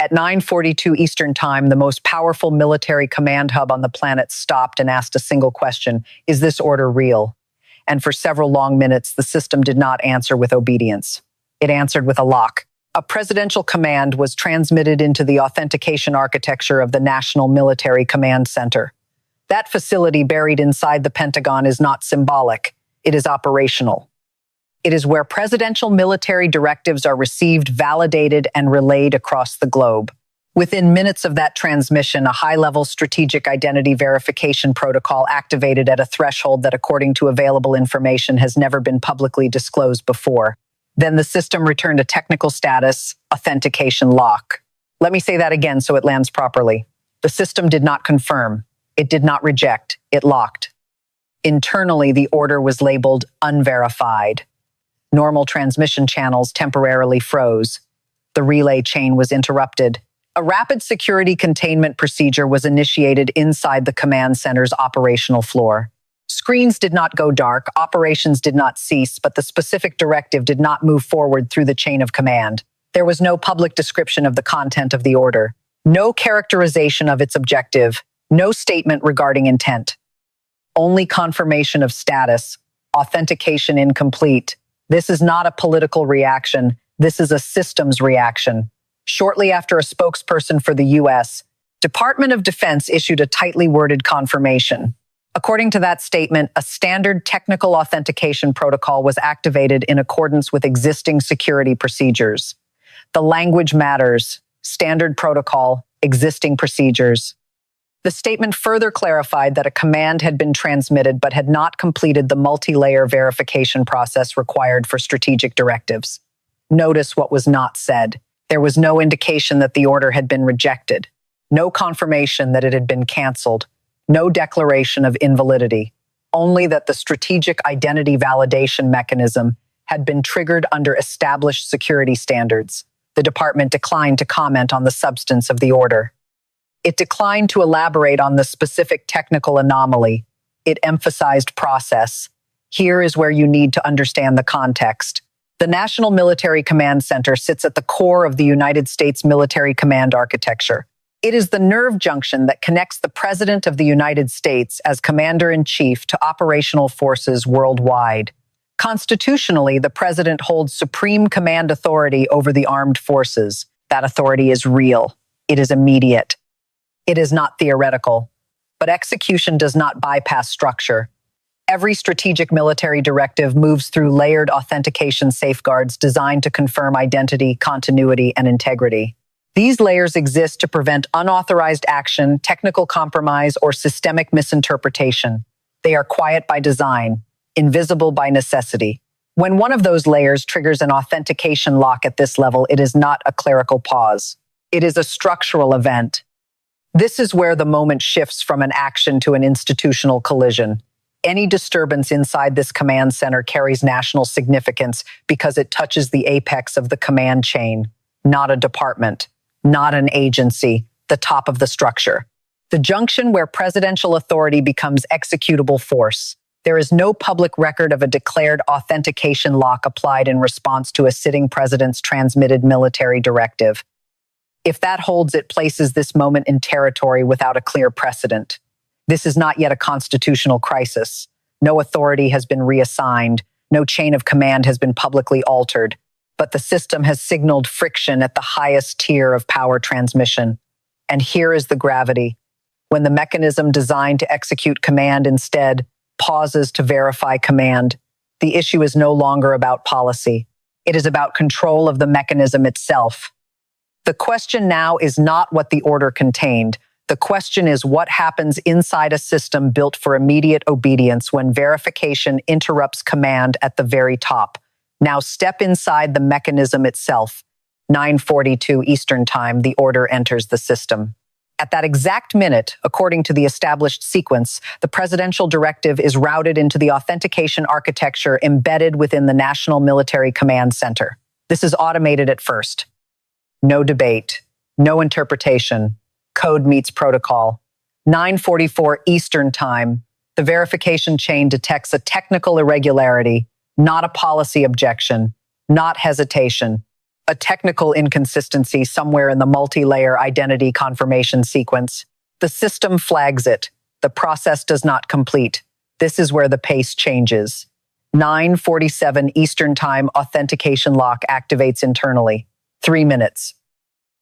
At 9:42 Eastern Time, the most powerful military command hub on the planet stopped and asked a single question: is this order real? And for several long minutes, the system did not answer with obedience. It answered with a lock. A presidential command was transmitted into the authentication architecture of the National Military Command Center. That facility buried inside the Pentagon is not symbolic. It is operational. It is where presidential military directives are received, validated, and relayed across the globe. Within minutes of that transmission, a high-level strategic identity verification protocol activated at a threshold that, according to available information, has never been publicly disclosed before. Then the system returned a technical status, authentication lock. Let me say that again so it lands properly. The system did not confirm. It did not reject. It locked. Internally, the order was labeled unverified. Normal transmission channels temporarily froze. The relay chain was interrupted. A rapid security containment procedure was initiated inside the command center's operational floor. Screens did not go dark, operations did not cease, but the specific directive did not move forward through the chain of command. There was no public description of the content of the order, no characterization of its objective, no statement regarding intent. Only confirmation of status, authentication incomplete. This is not a political reaction. This is a systems reaction. Shortly after a spokesperson for the U.S., Department of Defense issued a tightly worded confirmation. According to that statement, a standard technical authentication protocol was activated in accordance with existing security procedures. The language matters. Standard protocol, existing procedures. The statement further clarified that a command had been transmitted but had not completed the multi-layer verification process required for strategic directives. Notice what was not said. There was no indication that the order had been rejected, no confirmation that it had been canceled, no declaration of invalidity, only that the strategic identity validation mechanism had been triggered under established security standards. The department declined to comment on the substance of the order. It declined to elaborate on the specific technical anomaly. It emphasized process. Here is where you need to understand the context. The National Military Command Center sits at the core of the United States military command architecture. It is the nerve junction that connects the President of the United States as Commander-in-Chief to operational forces worldwide. Constitutionally, the President holds supreme command authority over the armed forces. That authority is real. It is immediate. It is not theoretical, but execution does not bypass structure. Every strategic military directive moves through layered authentication safeguards designed to confirm identity, continuity, and integrity. These layers exist to prevent unauthorized action, technical compromise, or systemic misinterpretation. They are quiet by design, invisible by necessity. When one of those layers triggers an authentication lock at this level, it is not a clerical pause. It is a structural event. This is where the moment shifts from an action to an institutional collision. Any disturbance inside this command center carries national significance because it touches the apex of the command chain, not a department, not an agency, the top of the structure. The junction where presidential authority becomes executable force. There is no public record of a declared authentication lock applied in response to a sitting president's transmitted military directive. If that holds, it places this moment in territory without a clear precedent. This is not yet a constitutional crisis. No authority has been reassigned. No chain of command has been publicly altered. But the system has signaled friction at the highest tier of power transmission. And here is the gravity. When the mechanism designed to execute command instead pauses to verify command, the issue is no longer about policy. It is about control of the mechanism itself. The question now is not what the order contained. The question is what happens inside a system built for immediate obedience when verification interrupts command at the very top. Now step inside the mechanism itself. 9:42 Eastern Time, the order enters the system. At that exact minute, according to the established sequence, the presidential directive is routed into the authentication architecture embedded within the National Military Command Center. This is automated at first. No debate, no interpretation. Code meets protocol. 9:44 Eastern Time, the verification chain detects a technical irregularity, not a policy objection, not hesitation. a technical inconsistency somewhere in the multi-layer identity confirmation sequence. The system flags it. The process does not complete. This is where the pace changes. 9:47 Eastern Time authentication lock activates internally. 3 minutes.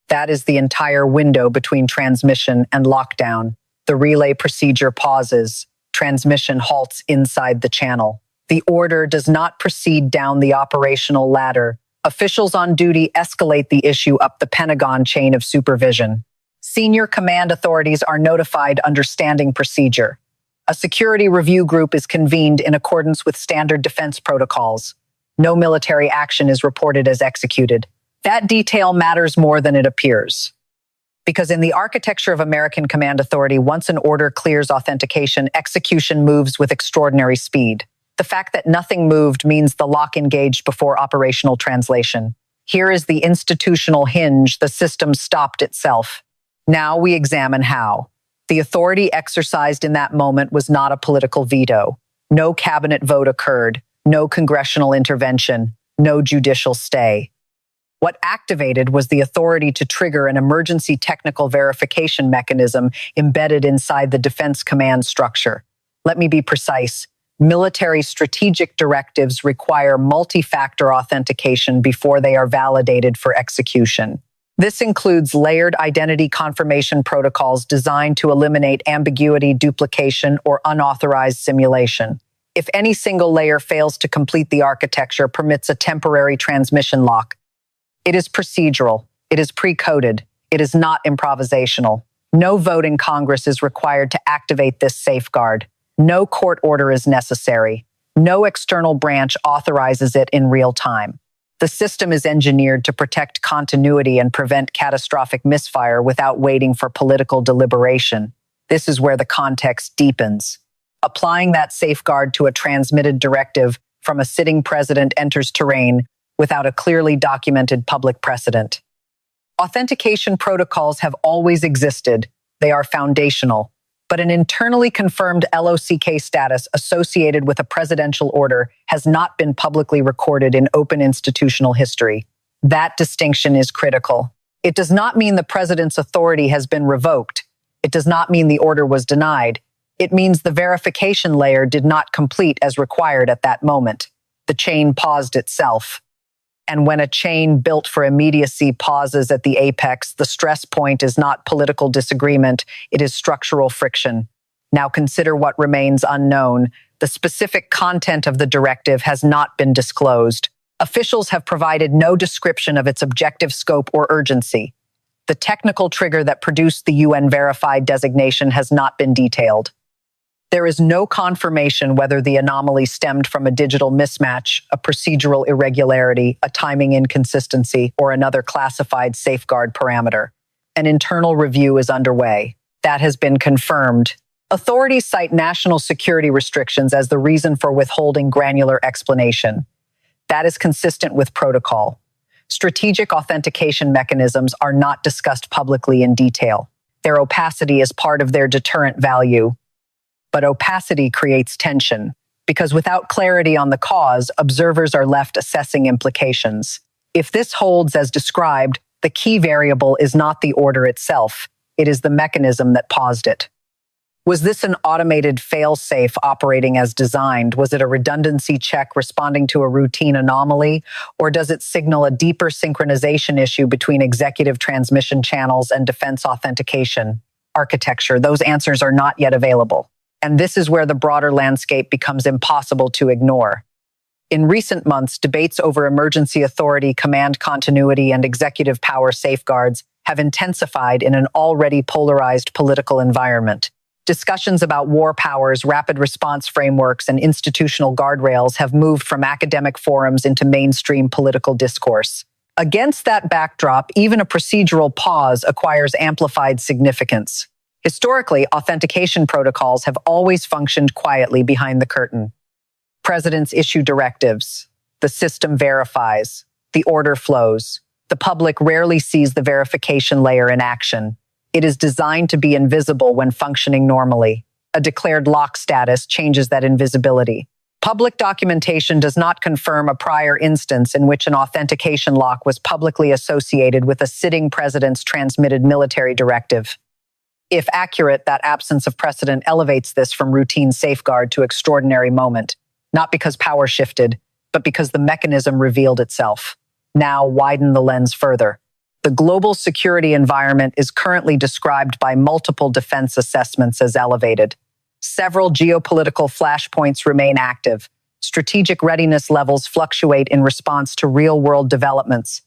That is the entire window between transmission and lockdown. The relay procedure pauses. Transmission halts inside the channel. The order does not proceed down the operational ladder. Officials on duty escalate the issue up the Pentagon chain of supervision. Senior command authorities are notified under standing procedure. A security review group is convened in accordance with standard defense protocols. No military action is reported as executed. That detail matters more than it appears. Because in the architecture of American command authority, once an order clears authentication, execution moves with extraordinary speed. The fact that nothing moved means the lock engaged before operational translation. Here is the institutional hinge: the system stopped itself. Now we examine how. The authority exercised in that moment was not a political veto. No cabinet vote occurred. No congressional intervention. No judicial stay. What activated was the authority to trigger an emergency technical verification mechanism embedded inside the Defense Command structure. Let me be precise. Military strategic directives require multi-factor authentication before they are validated for execution. This includes layered identity confirmation protocols designed to eliminate ambiguity, duplication, or unauthorized simulation. If any single layer fails to complete, the architecture permits a temporary transmission lock. It is procedural. It is pre-coded. It is not improvisational. No vote in Congress is required to activate this safeguard. No court order is necessary. No external branch authorizes it in real time. The system is engineered to protect continuity and prevent catastrophic misfire without waiting for political deliberation. This is where the context deepens. Applying that safeguard to a transmitted directive from a sitting president enters terrain without a clearly documented public precedent. Authentication protocols have always existed. They are foundational. But an internally confirmed LOCK status associated with a presidential order has not been publicly recorded in open institutional history. That distinction is critical. It does not mean the president's authority has been revoked. It does not mean the order was denied. It means the verification layer did not complete as required at that moment. The chain paused itself. And when a chain built for immediacy pauses at the apex, the stress point is not political disagreement, it is structural friction. Now consider what remains unknown. The specific content of the directive has not been disclosed. Officials have provided no description of its objective scope or urgency. The technical trigger that produced the UNVERIFIED designation has not been detailed. There is no confirmation whether the anomaly stemmed from a digital mismatch, a procedural irregularity, a timing inconsistency, or another classified safeguard parameter. An internal review is underway. That has been confirmed. Authorities cite national security restrictions as the reason for withholding granular explanation. That is consistent with protocol. Strategic authentication mechanisms are not discussed publicly in detail. Their opacity is part of their deterrent value. But opacity creates tension, because without clarity on the cause, observers are left assessing implications. If this holds as described, the key variable is not the order itself, it is the mechanism that paused it. Was this an automated fail-safe operating as designed? Was it a redundancy check responding to a routine anomaly? Or does it signal a deeper synchronization issue between executive transmission channels and defense authentication architecture? Those answers are not yet available. And this is where the broader landscape becomes impossible to ignore. In recent months, debates over emergency authority, command continuity, and executive power safeguards have intensified in an already polarized political environment. Discussions about war powers, rapid response frameworks, and institutional guardrails have moved from academic forums into mainstream political discourse. Against that backdrop, even a procedural pause acquires amplified significance. Historically, authentication protocols have always functioned quietly behind the curtain. Presidents issue directives. The system verifies. The order flows. The public rarely sees the verification layer in action. It is designed to be invisible when functioning normally. A declared lock status changes that invisibility. Public documentation does not confirm a prior instance in which an authentication lock was publicly associated with a sitting president's transmitted military directive. If accurate, that absence of precedent elevates this from routine safeguard to extraordinary moment, not because power shifted, but because the mechanism revealed itself. Now widen the lens further. The global security environment is currently described by multiple defense assessments as elevated. Several geopolitical flashpoints remain active. Strategic readiness levels fluctuate in response to real-world developments.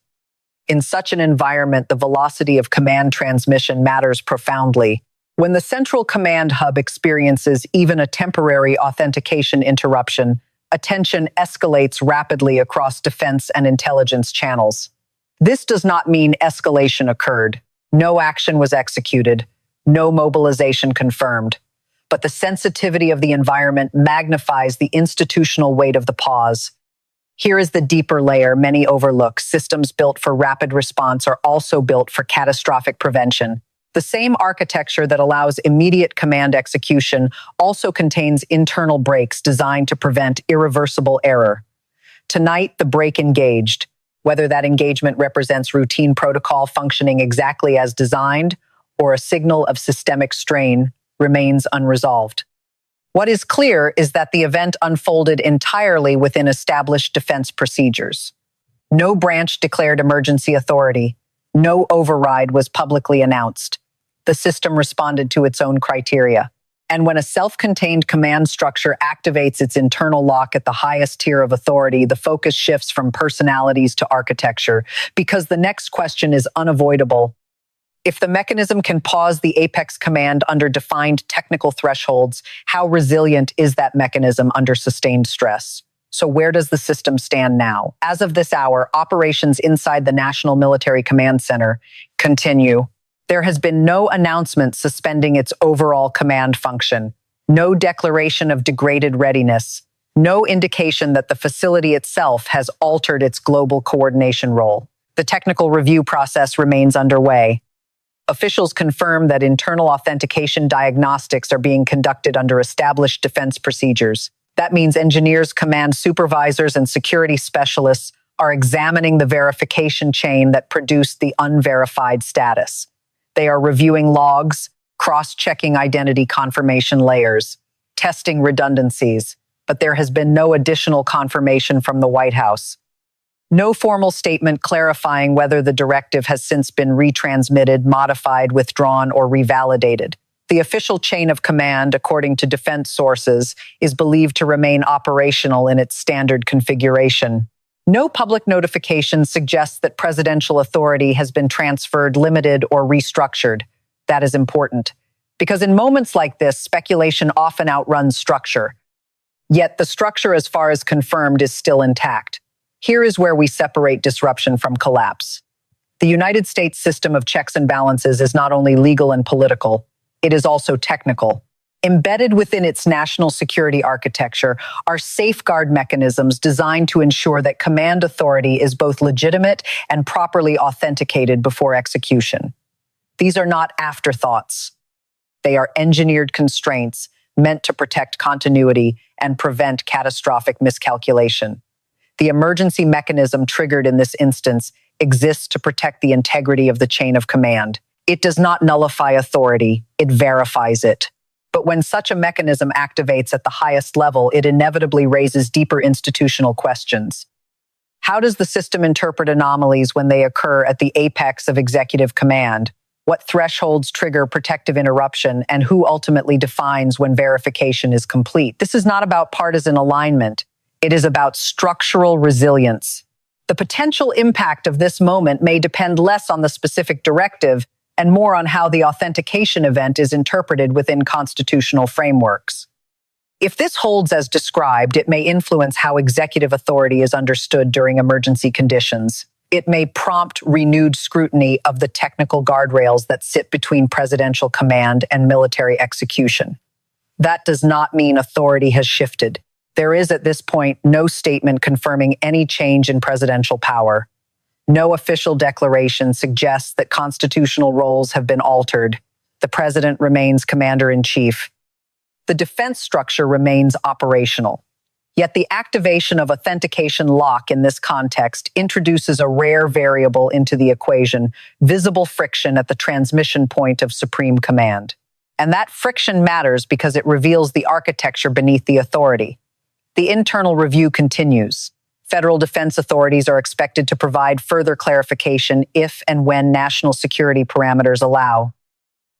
In such an environment, the velocity of command transmission matters profoundly. When the central command hub experiences even a temporary authentication interruption, attention escalates rapidly across defense and intelligence channels. This does not mean escalation occurred. No action was executed. No mobilization confirmed. But the sensitivity of the environment magnifies the institutional weight of the pause. Here is the deeper layer many overlook. Systems built for rapid response are also built for catastrophic prevention. The same architecture that allows immediate command execution also contains internal brakes designed to prevent irreversible error. Tonight, the brake engaged. Whether that engagement represents routine protocol functioning exactly as designed or a signal of systemic strain remains unresolved. What is clear is that the event unfolded entirely within established defense procedures. No branch declared emergency authority. No override was publicly announced. The system responded to its own criteria. And when a self-contained command structure activates its internal lock at the highest tier of authority, the focus shifts from personalities to architecture, because the next question is unavoidable. If the mechanism can pause the apex command under defined technical thresholds, how resilient is that mechanism under sustained stress? So where does the system stand now? As of this hour, operations inside the National Military Command Center continue. There has been no announcement suspending its overall command function, no declaration of degraded readiness, no indication that the facility itself has altered its global coordination role. The technical review process remains underway. Officials confirm that internal authentication diagnostics are being conducted under established defense procedures. That means engineers, command supervisors, and security specialists are examining the verification chain that produced the unverified status. They are reviewing logs, cross-checking identity confirmation layers, testing redundancies, but there has been no additional confirmation from the White House. No formal statement clarifying whether the directive has since been retransmitted, modified, withdrawn, or revalidated. The official chain of command, according to defense sources, is believed to remain operational in its standard configuration. No public notification suggests that presidential authority has been transferred, limited, or restructured. That is important, because in moments like this, speculation often outruns structure. Yet the structure, as far as confirmed, is still intact. Here is where we separate disruption from collapse. The United States system of checks and balances is not only legal and political, it is also technical. Embedded within its national security architecture are safeguard mechanisms designed to ensure that command authority is both legitimate and properly authenticated before execution. These are not afterthoughts. They are engineered constraints meant to protect continuity and prevent catastrophic miscalculation. The emergency mechanism triggered in this instance exists to protect the integrity of the chain of command. It does not nullify authority, it verifies it. But when such a mechanism activates at the highest level, it inevitably raises deeper institutional questions. How does the system interpret anomalies when they occur at the apex of executive command? What thresholds trigger protective interruption, and who ultimately defines when verification is complete? This is not about partisan alignment. It is about structural resilience. The potential impact of this moment may depend less on the specific directive and more on how the authentication event is interpreted within constitutional frameworks. If this holds as described, it may influence how executive authority is understood during emergency conditions. It may prompt renewed scrutiny of the technical guardrails that sit between presidential command and military execution. That does not mean authority has shifted. There is at this point no statement confirming any change in presidential power. No official declaration suggests that constitutional roles have been altered. The president remains commander-in-chief. The defense structure remains operational. Yet the activation of authentication lock in this context introduces a rare variable into the equation, visible friction at the transmission point of supreme command. And that friction matters because it reveals the architecture beneath the authority. The internal review continues. Federal defense authorities are expected to provide further clarification if and when national security parameters allow.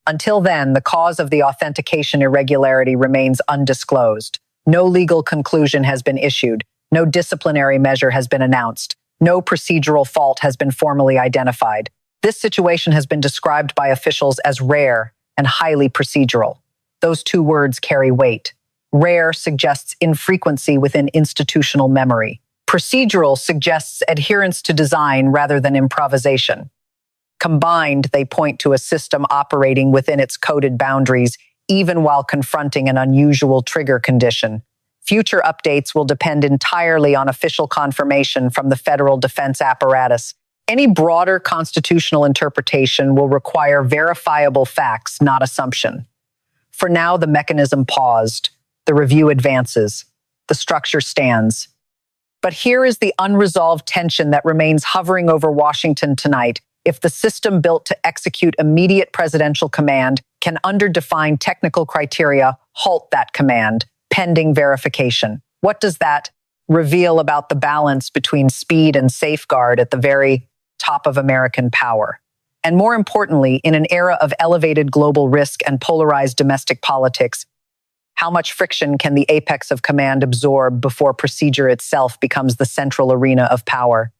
Until then, the cause of the authentication irregularity remains undisclosed. No legal conclusion has been issued. No disciplinary measure has been announced. No procedural fault has been formally identified. This situation has been described by officials as rare and highly procedural. Those two words carry weight. Rare suggests infrequency within institutional memory. Procedural suggests adherence to design rather than improvisation. Combined, they point to a system operating within its coded boundaries, even while confronting an unusual trigger condition. Future updates will depend entirely on official confirmation from the federal defense apparatus. Any broader constitutional interpretation will require verifiable facts, not assumption. For now, the mechanism paused. The review advances. The structure stands. But here is the unresolved tension that remains hovering over Washington tonight. If the system built to execute immediate presidential command can, under defined technical criteria, halt that command, pending verification. What does that reveal about the balance between speed and safeguard at the very top of American power? And more importantly, in an era of elevated global risk and polarized domestic politics, how much friction can the apex of command absorb before procedure itself becomes the central arena of power?